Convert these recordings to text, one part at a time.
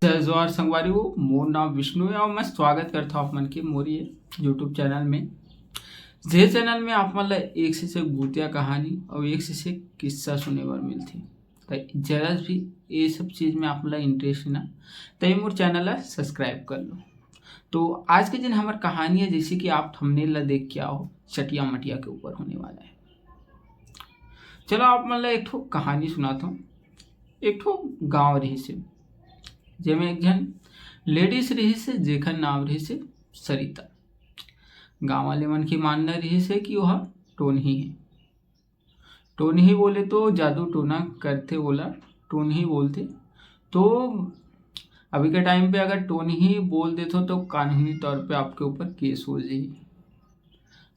जय जोहार संगवारी हो। मोर नाम विष्णु है और मैं स्वागत करता हूँ आप मन के मोर ये यूट्यूब चैनल में। जे चैनल में आप मन ला एक से एक भूतिया कहानी और एक से एक किस्सा सुने बर मिलती। तो जरा भी ये सब चीज़ में आप मन ला इंटरेस्ट ना तो ये मोर चैनल ला सब्सक्राइब कर लो। तो आज के दिन हमारी कहानी है, जैसे कि आप थंबनेल ला देख के आओ, चटिया मटिया के ऊपर होने वाला है। चलो आप मन ला एक ठो कहानी सुनाता हूँ। एक ठो गाँव रही से जेमे एक जन लेडीज रही से जेखर नाम रही से सरिता। गाँव वाले मन की मानना रही से कि वह टोनही है। टोनही बोले तो जादू टोना करते ओला टोनही बोलते। तो अभी के टाइम पे अगर टोनही बोल देते हो तो कानूनी तौर पे आपके ऊपर केस हो जाएगी।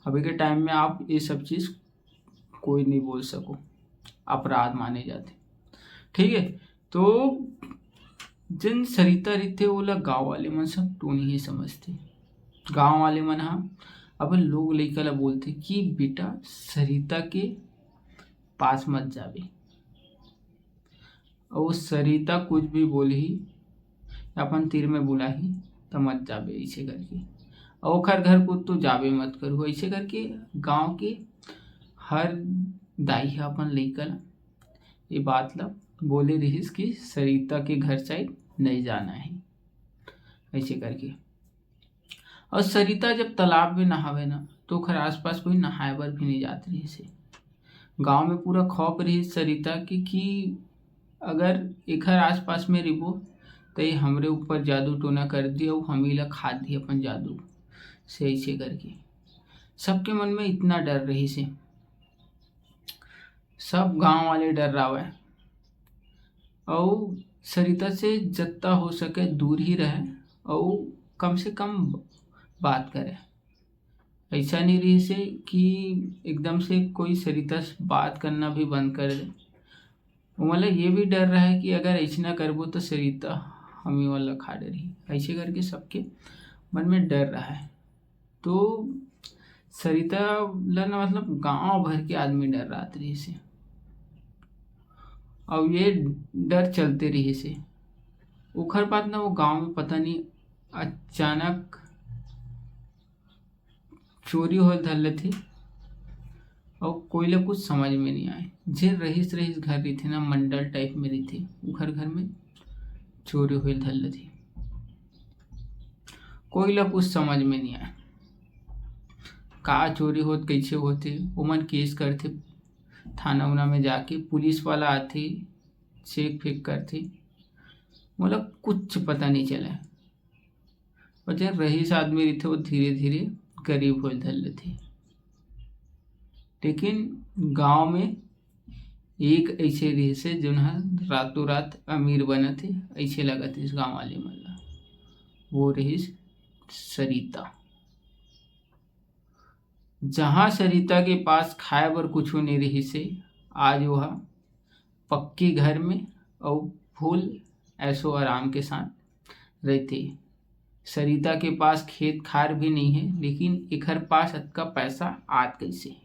अभी के टाइम में आप ये सब चीज़ कोई नहीं बोल सको, अपराध माने जाते। ठीक है। तो जिन सरिता रहते ओला गाँव वाले मन सब टोनी ही समझते। गाँव वाले मन अब लोग लइका ला बोलते कि बेटा सरिता के पास मत जाबे, और सरिता कुछ भी बोलही अपन तीर में बुलाही तो मत जाबे ऐसे करके, और ओखर घर को तो जाबे मत करू ऐसे करके। गांव के हर दाई ह अपन लइका ला ये बात ला बोले रहीस कि सरिता के घर साइड नहीं जाना है ऐसे करके। और सरिता जब तालाब में नहावे ना तो ओखर आसपास कोई नहाए बर भी नहीं जात रही से। गांव में पूरा खौफ रही सरिता की कि अगर एखर आसपास में रिबो तो ये हमरे ऊपर जादू टोना कर दिया और हम ही ला खा दी अपन जादू से ऐसे करके। सबके मन में इतना डर रही से, सब गांव वाले डर रहा है और सरिता से जितना हो सके दूर ही रहे और कम से कम बात करे। ऐसा नहीं रही से कि एकदम से कोई सरिता से बात करना भी बंद कर दे। मतलब ये भी डर रहा है कि अगर ऐसा ना करबो तो सरिता हम ही वाला खा रही ऐसे करके सबके मन में डर रहा है। तो सरिता ला ना मतलब गांव भर के आदमी डर रहा रही से, और ये डर चलते रही से। ओखर बाद ना वो गांव में पता नहीं अचानक चोरी हो धल थी और कोई ला कुछ समझ में नहीं आए। जे रहीस रहीस घर रही थी ना, मंडल टाइप में रही थी, घर घर में चोरी हुई धल थी। कोई ला कुछ समझ में नहीं आए का चोरी होत कैसे होते। ओमन केस करते थाना उना में जाके, पुलिस वाला आते चेक फेक करते, मतलब कुछ पता नहीं चला। और जब रईस आदमी रहते वो धीरे धीरे गरीब हो धल थे। लेकिन गांव में एक ऐसे रही से जो रातों रात अमीर बने थे ऐसे लगा थे इस गांव वाले मन, वो रही सरिता। जहाँ सरिता के पास खाए बर कुछ नहीं रही से, आज वह पक्की घर में और फुल ऐशो आराम के साथ रहते। सरिता के पास खेत खार भी नहीं है, लेकिन एकर पास अतका पैसा आत कैसे।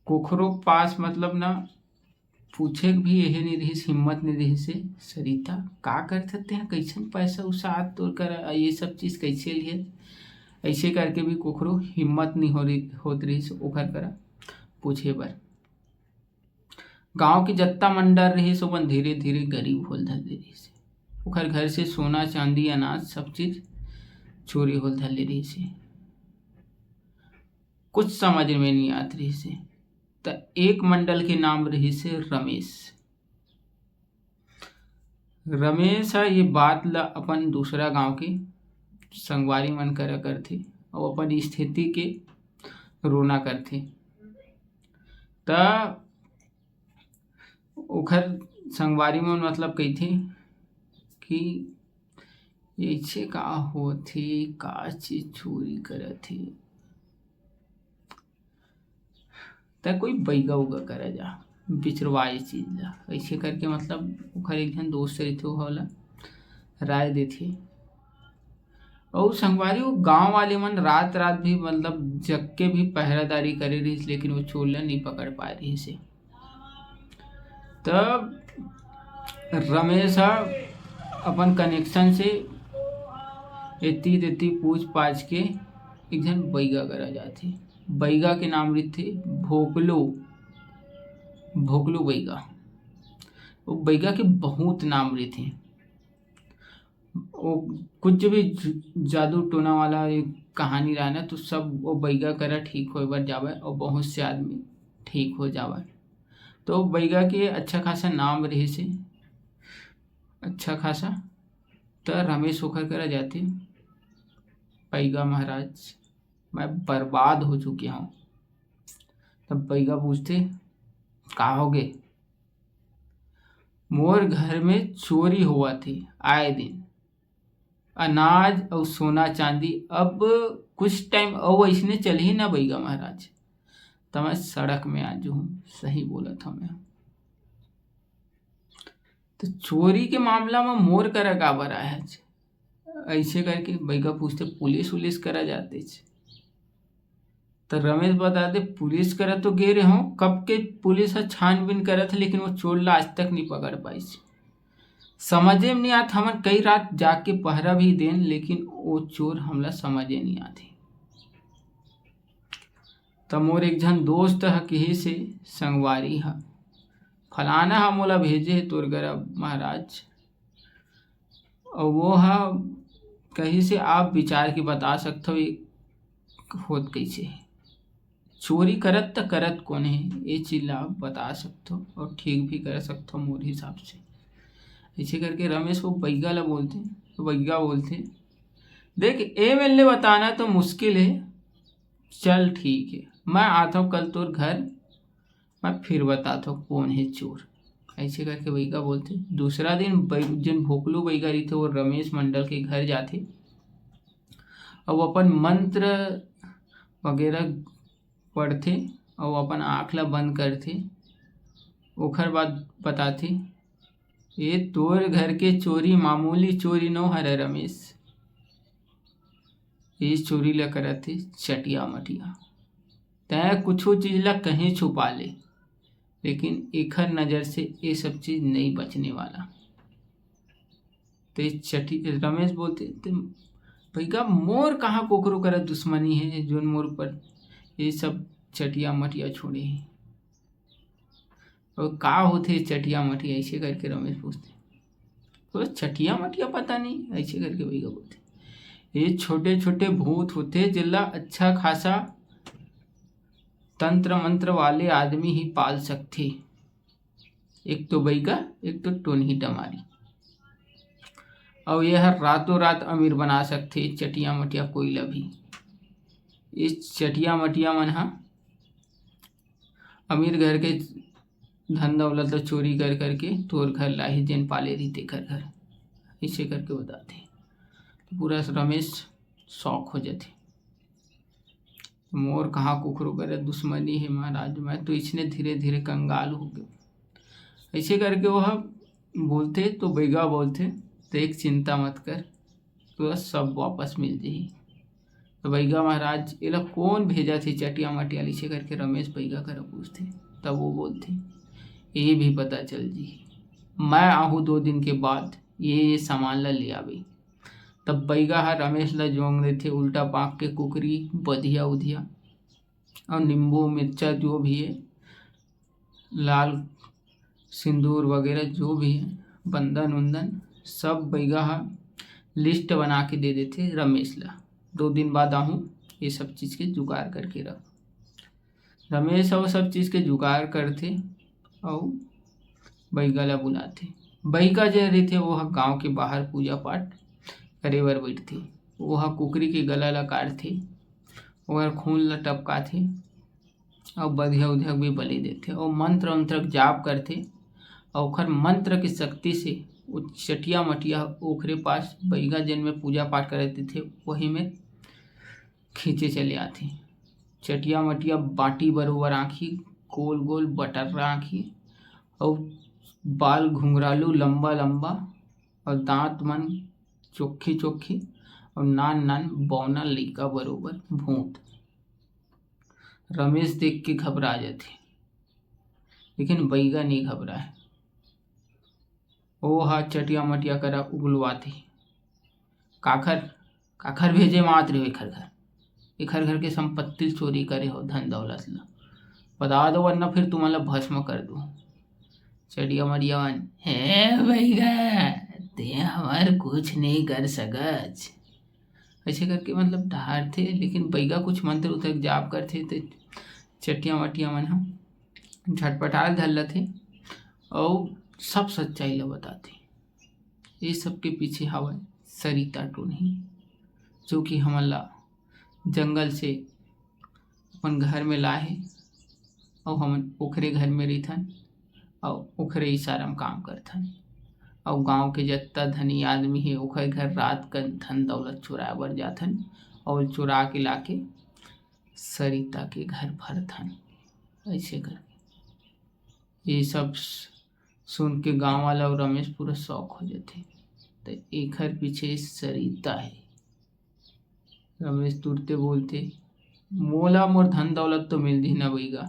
कोखरो पास मतलब ना पूछे भी यही नहीं रही, हिम्मत नहीं रही से सरिता का कर सकते हैं, कैसे पैसा उसा आत तोड़ कर ये सब चीज़ कैसे लिए ऐसे करके भी कोखरो हिम्मत नहीं होत रही से ओखर करा पूछे बर। गांव के जत्ता मंडर रही सो मन धीरे धीरे गरीब होल धल रही से। ओखर घर से सोना चांदी अनाज सब चीज चोरी होल धल रही से। कुछ समझ में नहीं आत रही से। तो एक मंडल के नाम रही से रमेश। रमेश ये बात ला अपन दूसरा गांव के संगवारी मन करा करथे और अपन स्थिति के रोना करथे। त ओखर संगवारी मन मतलब कहथे कि ऐसे का होथे, का चीज चोरी करथे, त कोई बैगा उगा करे जा बिचरवाए चीज ला ऐसे करके। मतलब ओखर एक जन दोस्त रहथे ओला राय देथे। और संगवारी वो गांव वाले मन रात रात भी मतलब जग के भी पहरादारी करे रही, लेकिन वो चोर ला नहीं पकड़ पाए रही से। तब रमेश हा अपन कनेक्शन से इतनी तितनी पूछ पाछ के एक जन बैगा करा जाथे। बैगा के नाम रथे भोकलो, भोकलो बैगा। वो बैगा के बहुत नाम रथे। वो कुछ भी जादू टोना वाला एक कहानी रहा ना तो सब वो बैगा करा ठीक हो बर जावे और बहुत से आदमी ठीक हो जावे। तो बैगा के अच्छा खासा नाम रहे से, अच्छा खासा। तो रमेश होकर करा जाते बैगा महाराज मैं बर्बाद हो चुकी हूँ। तब बैगा पूछते का होगे। मोर घर में चोरी हुआ थी आए दिन, अनाज और सोना चांदी। अब कुछ टाइम और ऐसने चल ही ना बैगा महाराज, तो मैं सड़क में आज हूँ। सही बोला था मैं। तो चोरी के मामला में मोर करा का बरा है। ऐसे करके बैगा पूछते पुलिस उलिस करा जाते छे। तो रमेश बताते पुलिस करा तो गे रहे हो, कब के पुलिस छानबीन करा था लेकिन वो चोर ला आज तक नहीं पकड़ पाई। समझे में नहीं आता, हमन कई रात जाके पहरा भी देन लेकिन वो चोर हमला समझे नहीं आते। तो मोर एक झन दोस्त ह कही से संगवारी ह फलाना ह मोला भेजे तोर गरा महाराज, और वो हा कहीं से आप विचार के बता सकते हो होत कैसे। चोरी करत त करत कौन है ये चीज ला आप बता सकते हो और ठीक भी कर सकते हो मोर हिसाब से। ऐसे करके रमेश वो बैगा ला बोलते। तो बैगा बोलते देख ए मेरे बताना तो मुश्किल है, चल ठीक है मैं आता हूँ कल तोर घर, मैं फिर बताता हूँ कौन है चोर। ऐसे करके बैगा बोलते। दूसरा दिन जिन भोकलू बैगा रही थे वो रमेश मंडल के घर जाते और वो अपन मंत्र वगैरह पढ़ते और अपन आँख ला बंद करते। ओखर बाद बताते ये तोर घर के चोरी मामूली चोरी नो हरे रमेश, ये चोरी ला करते चटिया मटिया। तय कुछ चीज ला कहीं छुपा ले लेकिन एखर नज़र से ये सब चीज नहीं बचने वाला। तो रमेश बोलते भैया मोर कहाँ कोकरो कर दुश्मनी है जोन मोर पर ये सब चटिया मटिया छोड़े हैं, और का होते चटिया मटिया। ऐसे करके रमेश पूछते तो चटिया मटिया पता नहीं। ऐसे करके भैया बोलते ये छोटे छोटे भूत होते जिला अच्छा खासा तंत्र मंत्र वाले आदमी ही पाल सकते। एक तो बैगा एक तो टोनही टमारी, और यह रातों रात अमीर बना सकते चटिया मटिया कोयला भी। इस चटिया मटिया मन हा अमीर घर के धन दौलत चोरी कर करके तोर घर लाही जेन पाले रही तेकर घर। इसे करके बताते तो पूरा रमेश शौक हो जाते। मोर कहाँ कुखरो करे दुश्मनी है महाराज, मैं तो इसने धीरे धीरे कंगाल हो गया। ऐसे करके वह बोलते तो बैगा बोलते तो एक चिंता मत कर तो सब वापस मिल जाही। तो बैगा महाराज ये लोग कौन भेजा थे चटिया मटिया। इसे करके रमेश बैगा कर पूछते। तब वो बोलते ये भी पता चल जी, मैं आहूँ 2 दिन के बाद ये सामान ला ले आवे। तब बैगा हा रमेश ला जोंग देते उल्टा पाक के कुकरी बधिया उधिया और नींबू मिर्चा जो भी है, लाल सिंदूर वगैरह जो भी है, बंधन उंदन सब बैगा हा लिस्ट बना के दे देते रमेश ला। 2 दिन बाद आहूँ ये सब चीज़ के जुगाड़ करके रख। रमेश और सब चीज़ के जुगाड़ करते और बैगा ला बुलाते। बैगा जो रहते वो गांव के बाहर पूजा पाठ करे बर बैठते। वह कुकरी के गला ला काटते और खून ला टपकाते और बधिया उधिया भी बलि देते और मंत्र मंत्र जाप करते। और ओखर मंत्र की शक्ति से वो चटिया मटिया ओखरे पास बैगा जिन में पूजा पाठ करते थे वही में खींचे चले आते। चटिया मटिया बाटी बरोबर आँखी, गोल गोल बटर्रा आँखी और बाल घुंघरालू लंबा लंबा और दांत मन चोख्खी चोख्खी और नान नान बौना लइका बरोबर भूत। रमेश देख के घबरा जाते लेकिन बैगा नहीं घबराए। ओ हा चटिया मटिया करा उगलवाते काखर काखर भेजे मात रे एखर घर के संपत्ति चोरी करे हो धन दौलत ला बता दो वरना फिर तुम्हाला भस्म कर दूं। चटिया मटिया मन हे भैया ते हमार कुछ नहीं कर सकत ऐसे करके मतलब ढार थे, लेकिन बैगा कुछ मंत्र उतर जाप करथे तो चटिया मटिया मन हम झटपटाल धर थे और सब सच्चाई ला बताथे। ये सब के पीछे हवय सरिता टोनही, जो कि हमन ला जंगल से अपन घर में लाए और हमन ओखरे घर में रहिथन और ओखरे इशारा में काम करथन और गांव के जत्ता धनी आदमी हे ओखर घर रात कन धन दौलत चुराए बर जाथन और चुरा के लाके सरिता के घर भरथन। ऐसे करके ये सब सुन के गांव वाला और रमेश पूरा शौक हो जाते। तो एखर पीछे सरिता है। रमेश तुरते बोलते मोला मोर धन दौलत तो मिल दी ना भैया,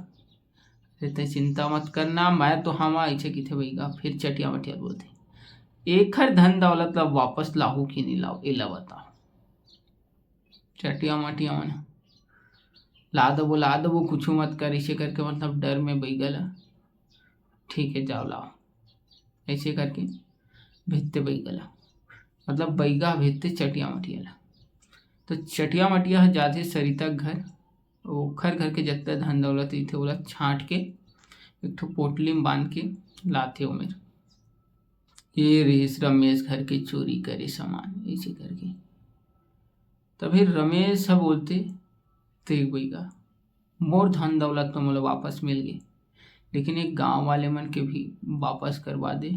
ते चिंता मत करना मैं तो हम ऐसे किथे भैया। फिर चटिया मटिया बोलते एखर धन दौलत ला वापस लाहू कि नहीं लाओ एला बताओ। चटिया मटिया मन ला दबो कुछ मत कर ऐसे करके मतलब डर में बैगा ला ठीक है जाओ लाओ ऐसे करके भेजते बैगा ला मतलब बैगा भेजते चटिया मटिया ला। तो चटिया मटिया जाते सरिता घर ओखर घर के जत्ता धन दौलत थे ओला छाँट के एक ठो पोटली में बांध के लाथे उमेर ये रहीस रमेश घर के चोरी करे सामान ऐसे करके। तभी रमेश बोलते देख भैया मोर धन दौलत तो मोला वापस मिल गए, लेकिन एक गांव वाले मन के भी वापस करवा दे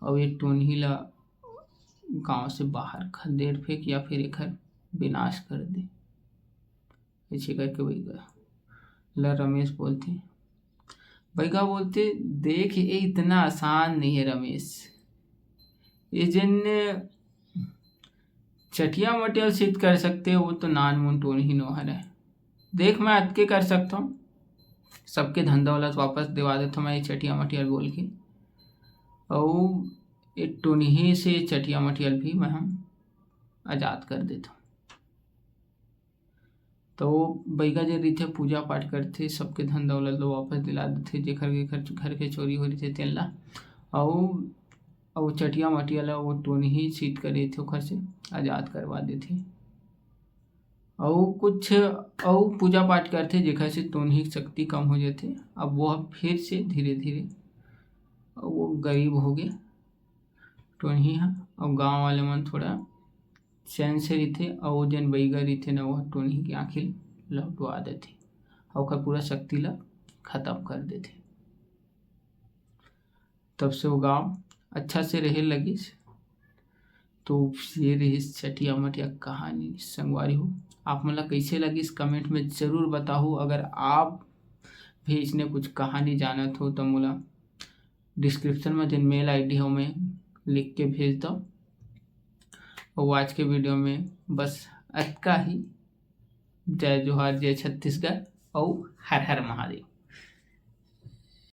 और ये टोनही ला गांव से बाहर खदेड़ फेंक या फिर एकर विनाश कर दे। ऐसे करके भैया ला रमेश बोलते देख ये इतना आसान नहीं है रमेश, ये जिन चटिया मटिया सिद्ध कर सकते हो वो तो नान मुन टोन ही नोहर है। देख मैं अटके कर सकता हूँ सबके धन दौलत वापस दिवा देता हूँ मैं ये चटिया मटियल बोल के और एक टोनही से चटिया मटियल भी मैं हम आज़ाद कर देता हूँ। तो बैगा जे रही थे पूजा पाठ करते सबके धन दौलत लो वापस दिला देते जेखर के घर के चोरी हो रही थे तेन ला और चटिया मटिया ला वो टोनही सीट करे थे ओखर से आज़ाद करवा देते और कुछ और पूजा पाठ करते जेखर से टोनही की शक्ति कम हो जाते। अब वो फिर से धीरे धीरे वो गरीब हो गए टोनही हा और गांव वाले मन थोड़ा चैन से रहते और जन बैगा रहते ना वह टोनही की आँखें लौटवा देते और ओकर पूरा शक्ति ला खत्म कर देते। तब से वो गांव अच्छा से रहे लगिस। तो ये रही चटिया मटिया कहानी संगवारी हो। आप मला कैसे लगिस कमेंट में ज़रूर बताओ। अगर आप भी इसने कुछ कहानी जानत हो तो मोला डिस्क्रिप्शन में जिन मेल आईडी हो मैं लिख के भेज दो। और आज के वीडियो में बस अतका ही। जय जोहार जय छत्तीसगढ़ और हर हर महादेव।